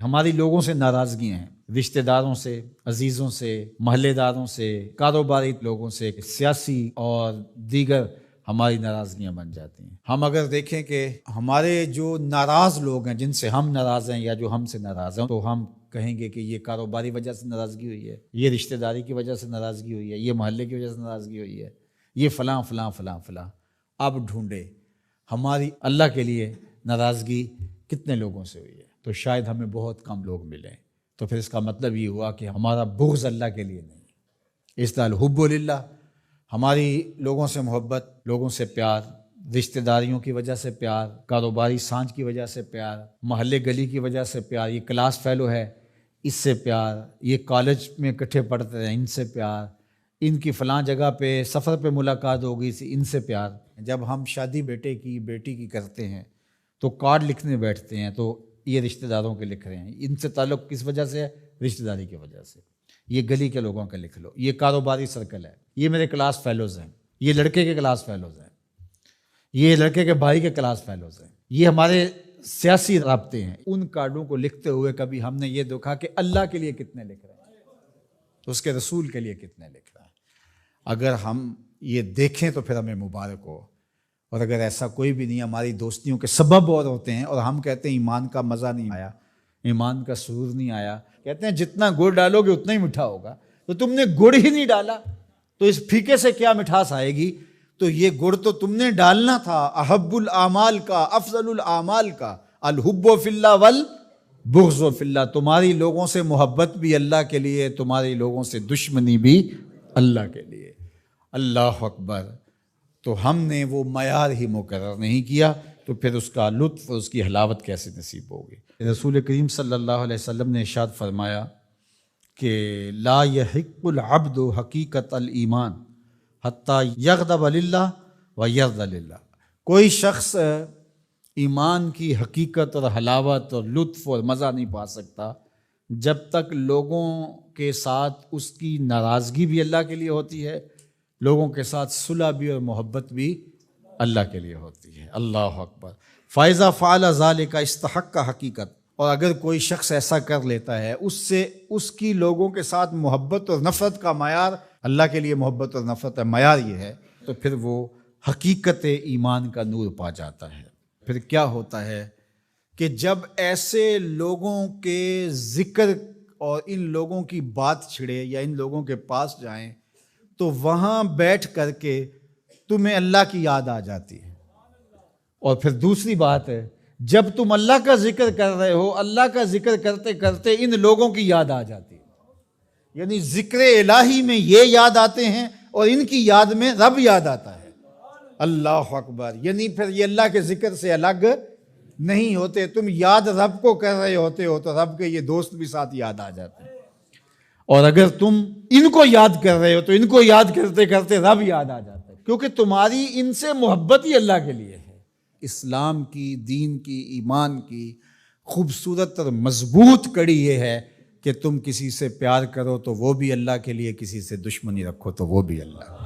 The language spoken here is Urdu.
ہماری لوگوں سے ناراضگیاں ہیں، رشتہ داروں سے، عزیزوں سے، محلے داروں سے، کاروباری لوگوں سے، سیاسی اور دیگر ہماری ناراضگیاں بن جاتی ہیں۔ ہم اگر دیکھیں کہ ہمارے جو ناراض لوگ ہیں، جن سے ہم ناراض ہیں یا جو ہم سے ناراض ہیں، تو ہم کہیں گے کہ یہ کاروباری وجہ سے ناراضگی ہوئی ہے، یہ رشتہ داری کی وجہ سے ناراضگی ہوئی ہے، یہ محلے کی وجہ سے ناراضگی ہوئی ہے، یہ فلاں فلاں فلاں فلاں۔ اب ڈھونڈے ہماری اللہ کے لیے ناراضگی کتنے لوگوں سے ہوئی ہے، تو شاید ہمیں بہت کم لوگ ملیں۔ تو پھر اس کا مطلب یہ ہوا کہ ہمارا بغض اللہ کے لیے نہیں، اس طرح الحب للہ، ہماری لوگوں سے محبت، لوگوں سے پیار، رشتہ داریوں کی وجہ سے پیار، کاروباری سانجھ کی وجہ سے پیار، محلے گلی کی وجہ سے پیار، یہ کلاس فیلو ہے اس سے پیار، یہ کالج میں اکٹھے پڑھتے ہیں ان سے پیار، ان کی فلاں جگہ پہ سفر پہ ملاقات ہو گئی تھی ان سے پیار۔ جب ہم شادی بیٹے کی بیٹی کی کرتے ہیں تو کارڈ لکھنے بیٹھتے ہیں تو یہ رشتہ داروں کے لکھ رہے ہیں، ان سے تعلق کس وجہ سے ہے؟ رشتہ داری کی وجہ سے۔ یہ گلی کے لوگوں کے لکھ لو، یہ کاروباری سرکل ہے، یہ میرے کلاس فیلوز ہیں، یہ لڑکے کے کلاس فیلوز ہیں، یہ لڑکے کے بھائی کے کلاس فیلوز ہیں، یہ ہمارے سیاسی رابطے ہیں۔ ان کارڈوں کو لکھتے ہوئے کبھی ہم نے یہ دیکھا کہ اللہ کے لیے کتنے لکھ رہے ہیں، اس کے رسول کے لیے کتنے لکھ رہے ہیں؟ اگر ہم یہ دیکھیں تو پھر ہمیں مبارک ہو، اور اگر ایسا کوئی بھی نہیں، ہماری دوستیوں کے سبب اور ہوتے ہیں، اور ہم کہتے ہیں ایمان کا مزہ نہیں آیا، ایمان کا سرور نہیں آیا، کہتے ہیں جتنا گڑ ڈالو گے اتنا ہی میٹھا ہوگا، تو تم نے گڑ ہی نہیں ڈالا تو اس پھیکے سے کیا مٹھاس آئے گی؟ تو یہ گڑ تو تم نے ڈالنا تھا۔ احب الاعمال کا، افضل الاعمال کا، الحب فی اللہ والبغض فی اللہ، تمہاری لوگوں سے محبت بھی اللہ کے لیے، تمہاری لوگوں سے دشمنی بھی اللہ کے لیے۔ اللہ اکبر۔ تو ہم نے وہ معیار ہی مقرر نہیں کیا، تو پھر اس کا لطف اور اس کی حلاوت کیسے نصیب ہوگی؟ رسول کریم صلی اللہ علیہ وسلم نے ارشاد فرمایا کہ لا یحق العبد حقیقت الایمان حتی یغضب للہ و یرضى للہ، کوئی شخص ایمان کی حقیقت اور حلاوت اور لطف اور مزہ نہیں پا سکتا جب تک لوگوں کے ساتھ اس کی ناراضگی بھی اللہ کے لیے ہوتی ہے، لوگوں کے ساتھ صلح بھی اور محبت بھی اللہ کے لیے ہوتی ہے۔ اللہ اکبر۔ فَإِذَا فَعَلَ ذَلِكَ اسْتَحَقَّ حقیقت، اور اگر کوئی شخص ایسا کر لیتا ہے، اس سے اس کی لوگوں کے ساتھ محبت اور نفرت کا معیار، اللہ کے لیے محبت اور نفرت کا معیار یہ ہے، تو پھر وہ حقیقت ایمان کا نور پا جاتا ہے۔ پھر کیا ہوتا ہے کہ جب ایسے لوگوں کے ذکر اور ان لوگوں کی بات چھڑے یا ان لوگوں کے پاس جائیں تو وہاں بیٹھ کر کے تمہیں اللہ کی یاد آ جاتی ہے۔ اور پھر دوسری بات ہے، جب تم اللہ کا ذکر کر رہے ہو، اللہ کا ذکر کرتے کرتے ان لوگوں کی یاد آ جاتی ہے، یعنی ذکر الہی میں یہ یاد آتے ہیں اور ان کی یاد میں رب یاد آتا ہے۔ اللہ اکبر۔ یعنی پھر یہ اللہ کے ذکر سے الگ نہیں ہوتے، تم یاد رب کو کر رہے ہوتے ہو تو رب کے یہ دوست بھی ساتھ یاد آ جاتے ہیں، اور اگر تم ان کو یاد کر رہے ہو تو ان کو یاد کرتے کرتے رب یاد آ جاتا ہے، کیونکہ تمہاری ان سے محبت ہی اللہ کے لیے ہے۔ اسلام کی، دین کی، ایمان کی خوبصورت اور مضبوط کڑی یہ ہے کہ تم کسی سے پیار کرو تو وہ بھی اللہ کے لیے، کسی سے دشمنی رکھو تو وہ بھی اللہ۔